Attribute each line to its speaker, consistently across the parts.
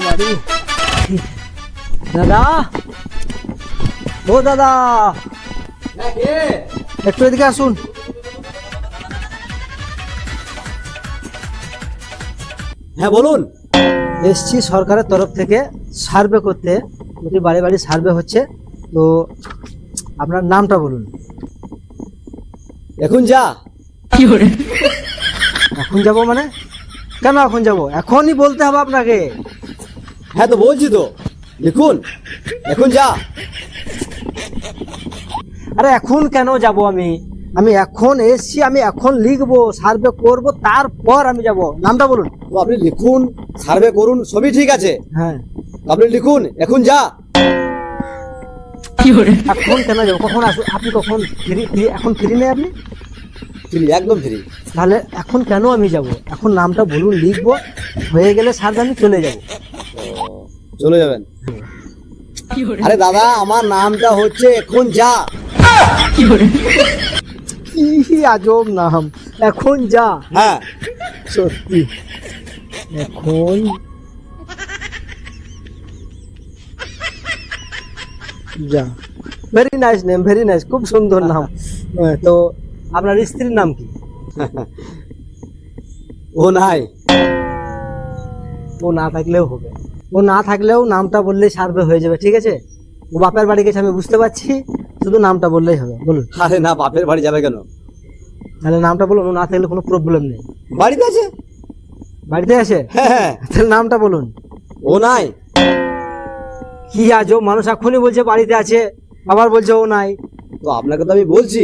Speaker 1: বাড়ি। দাদা, ও দাদা, একটু এদিকে আসুন।
Speaker 2: হ্যাঁ বলুন।
Speaker 1: এসছি সরকারের তরফ থেকে সার্ভে করতে, প্রতি বাড়ি বাড়ি সার্ভে হচ্ছে, তো আপনার নামটা বলুন।
Speaker 2: এখন যা।
Speaker 1: এখন যাব মানে? কেন এখন যাব? এখনই বলতে হবে আপনাকে।
Speaker 2: হ্যাঁ তো বলছি তো, লিখুন এখন যা।
Speaker 1: আরে এখন কেন যাব? আমি এখন এসছি, আমি এখন লিখবো, সার্ভে করব, তারপর আমি যাব। নামটা বলুন।
Speaker 2: তো আপনি লিখুন, সার্ভে করুন, সবই ঠিক আছে।
Speaker 1: হ্যাঁ,
Speaker 2: আপনি লিখুন এখন যা।
Speaker 1: এখন কেন যাবো? কখন আসবো? আপনি কখন ফ্রি? এখন ফ্রি নেই আপনি?
Speaker 2: ফ্রি, একদম ফ্রি।
Speaker 1: তাহলে এখন কেন আমি যাব? এখন নামটা বলুন, লিখবো, হয়ে গেলে সার্ভে আমি চলে যাব।
Speaker 2: চলে যাবেন? আরে দাদা, আমার নামটা হচ্ছে এখন যা।
Speaker 1: কি আজব নাম, এখন যা।
Speaker 2: হ্যাঁ
Speaker 1: সত্যি, এখন যা। Very nice name, very nice, খুব সুন্দর নাম। তো আপনার স্ত্রীর নাম কি?
Speaker 2: ও নাই।
Speaker 1: ও না থাকলেও হবে, ও না থাকলেও নামটা বললেই সার্ভে হয়ে যাবে, ঠিক আছে? ও বাপের বাড়ি গেছে, আমি বুঝতে পারছি, শুধু নামটা বললেই হবে। বলুন।
Speaker 2: আরে না, বাপের বাড়ি যাবে কেন?
Speaker 1: তাহলে নামটা বলুন, ও না থাকলে কোনো প্রবলেম নেই।
Speaker 2: বাড়িতে আছে।
Speaker 1: বাড়িতে আছে?
Speaker 2: হ্যাঁ।
Speaker 1: তাহলে নামটা বলুন।
Speaker 2: ও নাই।
Speaker 1: কি আজব মানুষ, এখনই বলছে বাড়িতে আছে, আবার বলছে ও নাই।
Speaker 2: তো আপনাকে তো আমি বলছি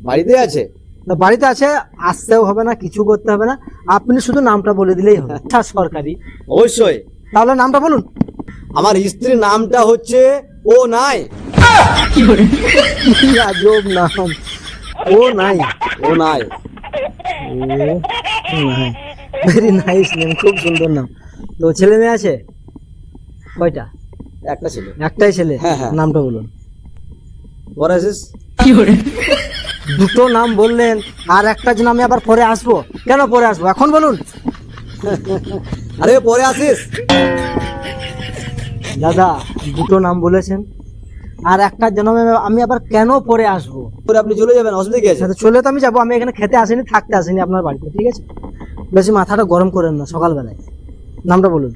Speaker 2: বাড়িতে আছে।
Speaker 1: তা বাড়িতে আছে, আসতেও হবে না, কিছু করতে হবে না, আপনি শুধু নামটা বলে দিলেই হবে। আচ্ছা, সরকারি।
Speaker 2: অবশ্যই।
Speaker 1: তাহলে নামটা বলুন।
Speaker 2: আমার স্ত্রীর নামটা হচ্ছে ও নাই।
Speaker 1: কি আজব নাম, ও নাই।
Speaker 2: ও নাই।
Speaker 1: ও নাই, ভেরি নাইস নেম, খুব সুন্দর নাম। তো ছেলে মেয়ে আছে কয়টা?
Speaker 2: একটা ছিল।
Speaker 1: একটাই ছেলে?
Speaker 2: হ্যাঁ, হ্যাঁ।
Speaker 1: নামটা বলুন।
Speaker 2: পরে আসিস।
Speaker 1: দুটো নাম বললেন, আর একটা জন্য আমি আবার পরে আসবো? কেন পরে আসবো, এখন বলুন।
Speaker 2: আরে পরে আসিস।
Speaker 1: দাদা, দুটো নাম বলেছেন, আর একটা জন্য আমি আবার কেন পরে আসবো?
Speaker 2: পরে আপনি চলে যাবেন, অসুবিধা কি আছে?
Speaker 1: আচ্ছা, চলে তো আমি যাবো, আমি এখানে খেতে আসিনি, থাকতে আসিনি আপনার বাড়িতে, ঠিক আছে? বেশি মাথাটা গরম করেন না সকালবেলায়। নামটা বলুন।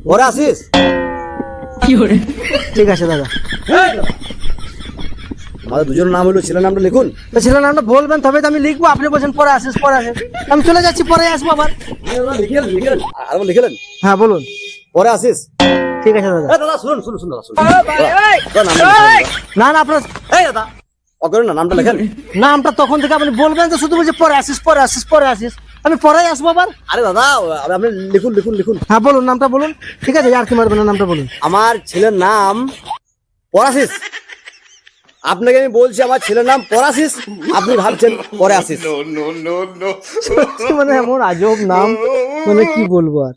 Speaker 2: পরে আসিস।
Speaker 1: ঠিক আছে দাদা।
Speaker 2: আমাদের দুজনের নাম হলো, ছেলের নামটা লিখুন।
Speaker 1: তো ছেলের নামটা বলবেন, তবে তো আমি লিখবো। আপনি বলছেন পরে আসিস, পরে আসিস, আমি চলে যাচ্ছি, পরে আসবো আবার।
Speaker 2: লিখেলেন আর লিখেলেন।
Speaker 1: হ্যাঁ বলুন।
Speaker 2: পরে আসিস।
Speaker 1: ঠিক আছে দাদা।
Speaker 2: দাদা শুনুন শুনুন শুনুন দাদা, শুনুন। দাদা, নামটা লিখুন।
Speaker 1: না না, আপনার
Speaker 2: এই দাদা, অকরেন না, নামটা লেখেন।
Speaker 1: নামটা তখন থেকে আপনি বলবেন, তো শুধু বলছে পরে আসিস, পরে আসিস, পরে আসিস, আমি পরে আসবো আবার।
Speaker 2: আরে দাদা, আপনি লিখুন লিখুন লিখুন।
Speaker 1: হ্যাঁ বলুন, নামটা বলুন। ঠিক আছে, আর কি মারবেন না, নামটা বলুন।
Speaker 2: আমার ছেলের নাম পরাশিস। আপনাকে আমি বলছি আমার ছেলের নাম পরাশিস, আপনি ভাবছেন পরে আসিস।
Speaker 1: সত্যি মানে এমন আজব নাম, মানে কি বলবো আর।